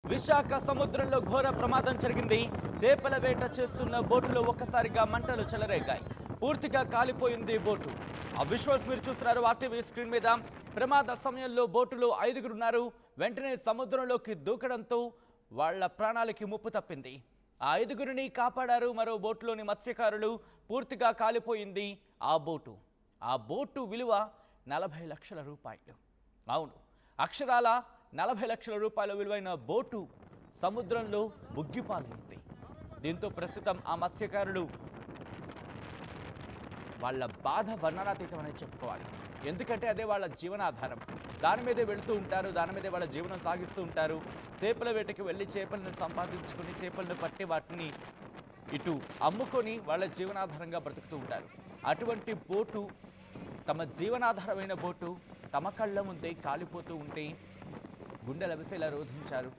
విశాఖ సముద్రంలో ఘోర ప్రమాదం జరిగింది. చేపల వేట చేస్తున్న బోటులో ఒక్కసారిగా మంటలు చెలరేగాయి. పూర్తిగా కాలిపోయింది బోటు. ఆ విజువల్స్ మీరు చూస్తున్నారు ఆర్టీవీ స్క్రీన్ మీద. ప్రమాద సమయంలో బోటులో 5గురు ఉన్నారు. వెంటనే సముద్రంలోకి దూకడంతో వాళ్ల ప్రాణాలకి ముప్పు తప్పింది. ఆ 5గురిని కాపాడారు మరో బోటులోని మత్స్యకారులు. పూర్తిగా కాలిపోయింది ఆ బోటు. ఆ బోటు విలువ 40 లక్షల రూపాయలు. అవును, అక్షరాల 40 లక్షల రూపాయల విలువైన బోటు సముద్రంలో బుగ్గిపాలైంది. దీంతో ప్రస్తుతం ఆ మత్స్యకారులు వాళ్ళ బాధ వర్ణనాతీతమని చెప్పుకోవాలి. ఎందుకంటే అదే వాళ్ళ జీవనాధారం. దాని మీదే వెళుతూ ఉంటారు, దాని మీదే వాళ్ళ జీవనం సాగిస్తూ ఉంటారు. చేపల వేటకి వెళ్ళి చేపలను సంపాదించుకొని చేపలను పట్టి వాటిని ఇటు అమ్ముకొని వాళ్ళ జీవనాధారంగా బ్రతుకుతూ ఉంటారు. అటువంటి బోటు, తమ జీవనాధారమైన బోటు తమ కళ్ళ ముందే కాలిపోతూ ఉంటే గుండెల విసేలా రోధించారు